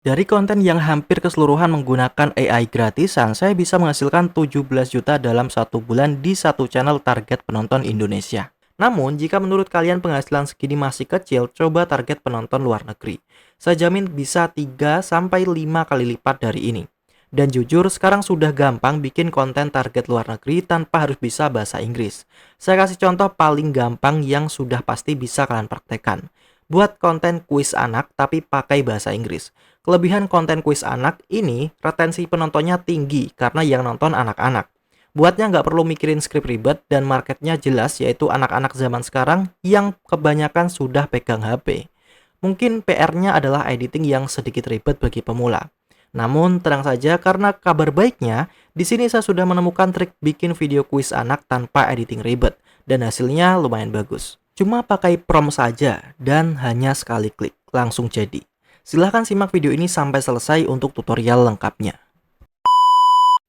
Dari konten yang hampir keseluruhan menggunakan AI gratisan, saya bisa menghasilkan 17 juta dalam satu bulan di satu channel target penonton Indonesia. Namun, jika menurut kalian penghasilan segini masih kecil, coba target penonton luar negeri. Saya jamin bisa 3 sampai 5 kali lipat dari ini. Dan jujur, sekarang sudah gampang bikin konten target luar negeri tanpa harus bisa bahasa Inggris. Saya kasih contoh paling gampang yang sudah pasti bisa kalian praktekkan. Buat konten kuis anak tapi pakai bahasa Inggris. Kelebihan konten kuis anak ini, retensi penontonnya tinggi karena yang nonton anak-anak. Buatnya nggak perlu mikirin skrip ribet dan marketnya jelas, yaitu anak-anak zaman sekarang yang kebanyakan sudah pegang HP. Mungkin PR-nya adalah editing yang sedikit ribet bagi pemula. Namun tenang saja karena kabar baiknya, di sini saya sudah menemukan trik bikin video kuis anak tanpa editing ribet dan hasilnya lumayan bagus. Cuma pakai prompt saja dan hanya sekali klik, langsung jadi. Silahkan simak video ini sampai selesai untuk tutorial lengkapnya.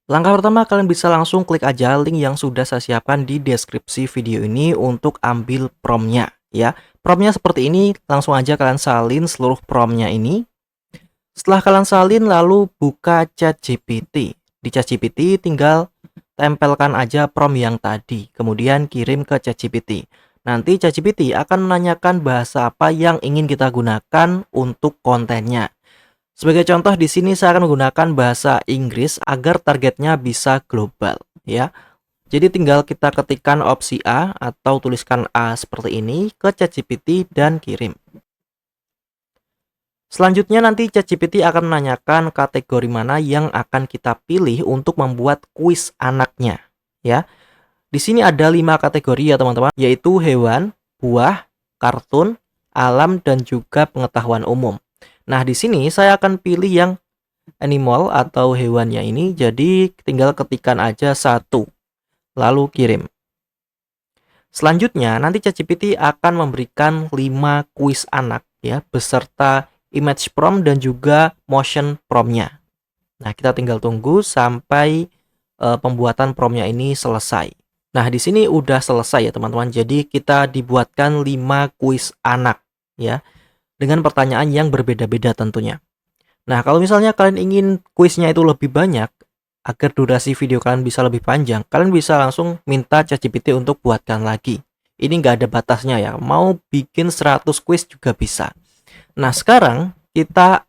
Langkah pertama, kalian bisa langsung klik aja link yang sudah saya siapkan di deskripsi video ini untuk ambil promptnya ya. Promptnya seperti ini, langsung aja kalian salin seluruh promptnya ini. Setelah kalian salin, lalu buka ChatGPT. Di ChatGPT tinggal tempelkan aja prompt yang tadi, kemudian kirim ke ChatGPT. Nanti ChatGPT akan menanyakan bahasa apa yang ingin kita gunakan untuk kontennya. Sebagai contoh di sini saya akan menggunakan bahasa Inggris agar targetnya bisa global ya. Jadi tinggal kita ketikkan opsi A atau tuliskan A seperti ini ke ChatGPT dan kirim. Selanjutnya nanti ChatGPT akan menanyakan kategori mana yang akan kita pilih untuk membuat kuis anaknya ya. Di sini ada 5 kategori ya teman-teman, yaitu hewan, buah, kartun, alam, dan juga pengetahuan umum. Nah, di sini saya akan pilih yang animal atau hewannya ini, jadi tinggal ketikkan aja satu, lalu kirim. Selanjutnya, nanti ChatGPT akan memberikan 5 kuis anak ya, beserta image prompt dan juga motion promptnya. Nah, kita tinggal tunggu sampai pembuatan promptnya ini selesai. Nah, di sini udah selesai ya teman-teman. Jadi kita dibuatkan 5 kuis anak ya, dengan pertanyaan yang berbeda-beda tentunya. Nah, kalau misalnya kalian ingin kuisnya itu lebih banyak, agar durasi video kalian bisa lebih panjang, kalian bisa langsung minta ChatGPT untuk buatkan lagi. Ini nggak ada batasnya ya, mau bikin 100 kuis juga bisa. Nah, sekarang kita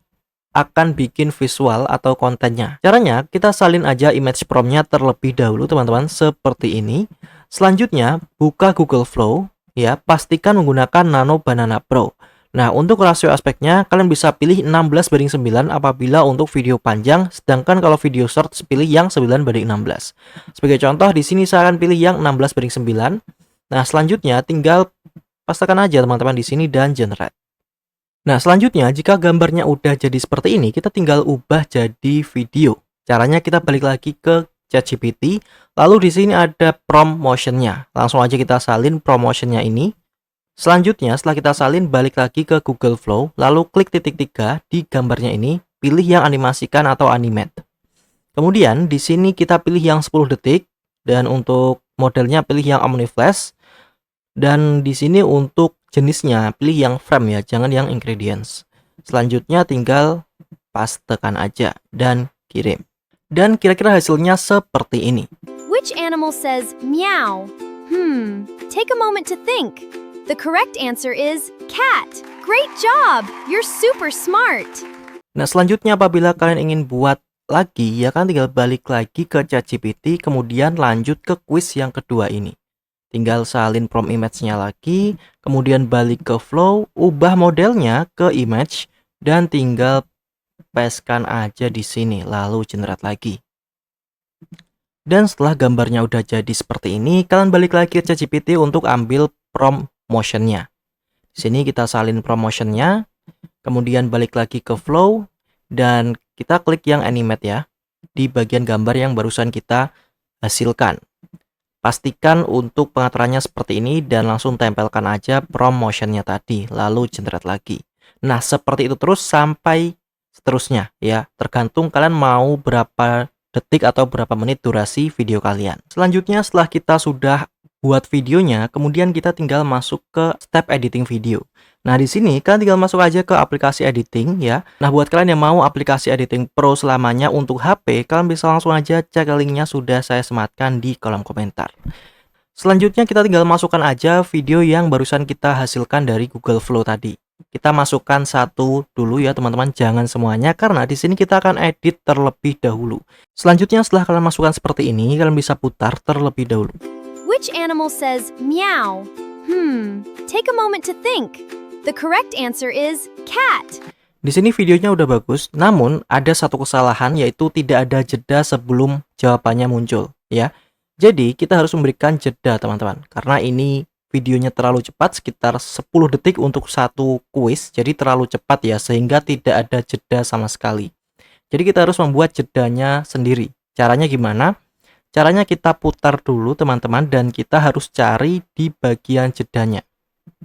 akan bikin visual atau kontennya. Caranya, kita salin aja image promptnya terlebih dahulu teman-teman, seperti ini. Selanjutnya, buka Google Flow, ya, pastikan menggunakan Nano Banana Pro. Nah, untuk rasio aspeknya, kalian bisa pilih 16:9 apabila untuk video panjang, sedangkan kalau video short pilih yang 9:16. Sebagai contoh, di sini saya akan pilih yang 16:9. Nah, selanjutnya tinggal pastikan aja teman-teman di sini dan generate. Nah, selanjutnya jika gambarnya udah jadi seperti ini, kita tinggal ubah jadi video. Caranya kita balik lagi ke ChatGPT, lalu di sini ada prompt motion-nya. Langsung aja kita salin prompt motion-nya ini. Selanjutnya, setelah kita salin, balik lagi ke Google Flow, lalu klik titik 3 di gambarnya ini, pilih yang animasikan atau animate. Kemudian di sini kita pilih yang 10 detik dan untuk modelnya pilih yang OmniFlash. Dan di sini untuk jenisnya pilih yang frame ya, jangan yang ingredients. Selanjutnya tinggal pastekan aja dan kirim. Dan kira-kira hasilnya seperti ini. Which animal says meow? Take a moment to think. The correct answer is cat. Great job! You're super smart. Nah, selanjutnya apabila kalian ingin buat lagi, ya kan tinggal balik lagi ke ChatGPT, kemudian lanjut ke kuis yang kedua ini. Tinggal salin prompt image-nya lagi, kemudian balik ke flow, ubah modelnya ke image, dan tinggal pastekan aja di sini, lalu generate lagi. Dan setelah gambarnya udah jadi seperti ini, kalian balik lagi ke ChatGPT untuk ambil prompt motion-nya. Di sini kita salin prompt motion-nya, kemudian balik lagi ke flow, dan kita klik yang animate ya, di bagian gambar yang barusan kita hasilkan. Pastikan untuk pengaturannya seperti ini dan langsung tempelkan aja prompt motion-nya tadi, lalu generate lagi. Nah, seperti itu terus sampai seterusnya ya, tergantung kalian mau berapa detik atau berapa menit durasi video kalian. Selanjutnya, setelah kita sudah buat videonya, kemudian kita tinggal masuk ke step editing video. Nah, di sini kalian tinggal masuk aja ke aplikasi editing ya. Nah, buat kalian yang mau aplikasi editing pro selamanya untuk HP, kalian bisa langsung aja cek linknya, sudah saya sematkan di kolom komentar. Selanjutnya kita tinggal masukkan aja video yang barusan kita hasilkan dari Google Flow tadi. Kita masukkan satu dulu ya teman-teman, jangan semuanya karena di sini kita akan edit terlebih dahulu. Selanjutnya setelah kalian masukkan seperti ini, kalian bisa putar terlebih dahulu. Which animal says meow? Take a moment to think. The correct answer is cat. Di sini videonya udah bagus, namun ada satu kesalahan yaitu tidak ada jeda sebelum jawabannya muncul ya. Jadi kita harus memberikan jeda teman-teman, karena ini videonya terlalu cepat, sekitar 10 detik untuk satu kuis, jadi terlalu cepat ya, sehingga tidak ada jeda sama sekali. Jadi kita harus membuat jedanya sendiri. Caranya gimana? Caranya kita putar dulu teman-teman, dan kita harus cari di bagian jedanya.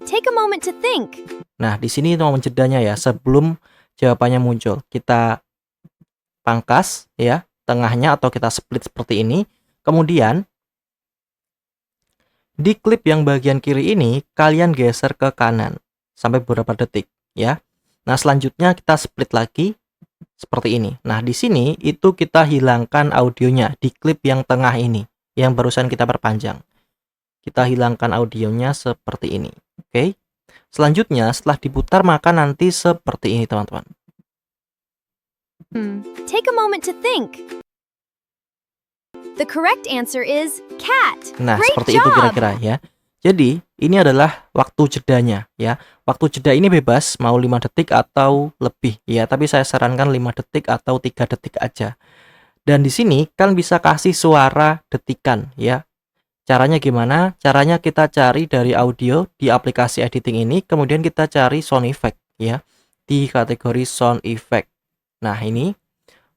Take a moment to think. Nah, di sini momen jedanya ya, sebelum jawabannya muncul. Kita pangkas ya, tengahnya atau kita split seperti ini. Kemudian di klip yang bagian kiri ini kalian geser ke kanan sampai beberapa detik ya. Nah, selanjutnya kita split lagi seperti ini. Nah, di sini itu kita hilangkan audionya di klip yang tengah ini yang barusan kita perpanjang. Kita hilangkan audionya seperti ini. Oke. Selanjutnya setelah diputar maka nanti seperti ini teman-teman. Take a moment to think. The correct answer is cat. Nah, Great seperti job. itu kira-kira ya. Jadi, ini adalah waktu jedanya ya. Waktu jeda ini bebas mau 5 detik atau lebih ya, tapi saya sarankan 5 detik atau 3 detik aja. Dan di sini kalian bisa kasih suara detikan ya. Caranya gimana? Caranya kita cari dari audio di aplikasi editing ini, kemudian kita cari sound effect ya di kategori sound effect. Nah, ini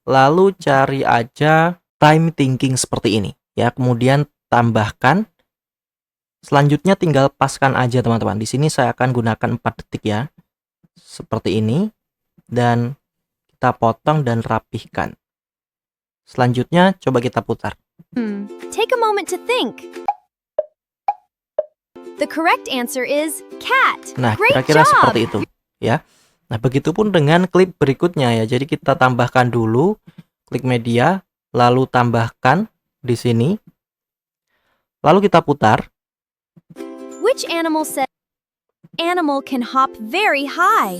lalu cari aja time thinking seperti ini ya, kemudian tambahkan. Selanjutnya tinggal paskan aja teman-teman. Di sini saya akan gunakan 4 detik ya, seperti ini, dan kita potong dan rapihkan. Selanjutnya coba kita putar. Take a moment to think. The correct answer is cat. Nah, Great kira-kira job. seperti itu ya. Nah, begitupun dengan klip berikutnya ya. Jadi kita tambahkan dulu, klik media, lalu tambahkan di sini, lalu kita putar. Which animal says animal can hop very high?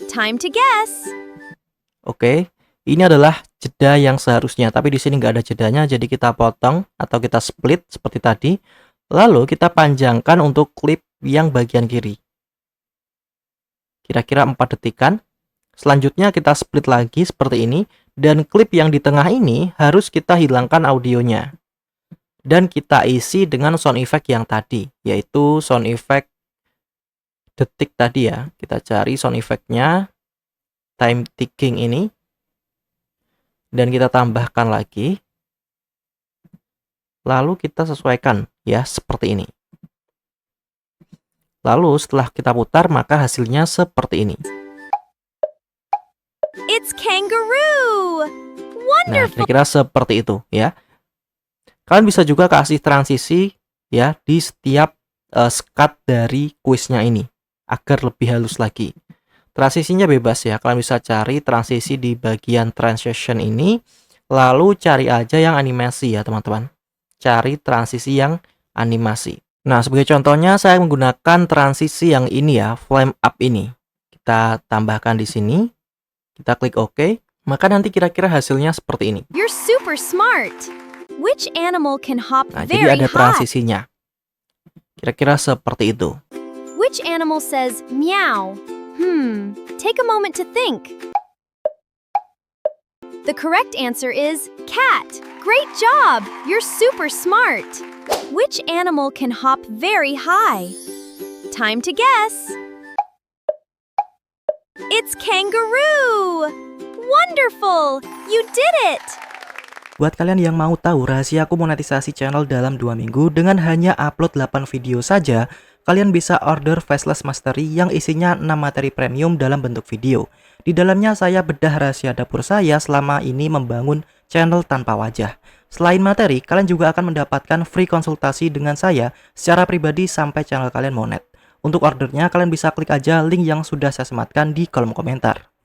Time to guess. Oke, ini adalah jeda yang seharusnya, tapi di sini nggak ada jedanya, jadi kita potong atau kita split seperti tadi. Lalu kita panjangkan untuk klip yang bagian kiri. Kira-kira 4 detikan. Selanjutnya kita split lagi seperti ini, dan klip yang di tengah ini harus kita hilangkan audionya. Dan kita isi dengan sound effect yang tadi, yaitu sound effect detik tadi ya. Kita cari sound effect-nya, time ticking ini, dan kita tambahkan lagi. Lalu kita sesuaikan ya seperti ini. Lalu setelah kita putar maka hasilnya seperti ini. It's kangaroo. Nah, Wonderful. kira-kira seperti itu ya. Kalian bisa juga kasih transisi ya di setiap skat dari kuisnya ini agar lebih halus lagi. Transisinya bebas ya. Kalian bisa cari transisi di bagian transition ini, lalu cari aja yang animasi ya teman-teman. Cari transisi yang animasi. Nah, sebagai contohnya saya menggunakan transisi yang ini ya, flame up ini. Kita tambahkan di sini. Kita klik OK. Maka nanti kira-kira hasilnya seperti ini. You're super smart. Which animal can hop Nah, jadi very ada high? transisinya. Kira-kira seperti itu. Which animal says meow? Take a moment to think. The correct answer is cat. Great job! You're super smart. Which animal can hop very high? Time to guess. It's kangaroo! Wonderful! You did it! Buat kalian yang mau tahu rahasia aku monetisasi channel dalam 2 minggu dengan hanya upload 8 video saja, kalian bisa order Faceless Mastery yang isinya 6 materi premium dalam bentuk video. Di dalamnya saya bedah rahasia dapur saya selama ini membangun channel tanpa wajah. Selain materi, kalian juga akan mendapatkan free konsultasi dengan saya secara pribadi sampai channel kalian monet. Untuk ordernya, kalian bisa klik aja link yang sudah saya sematkan di kolom komentar.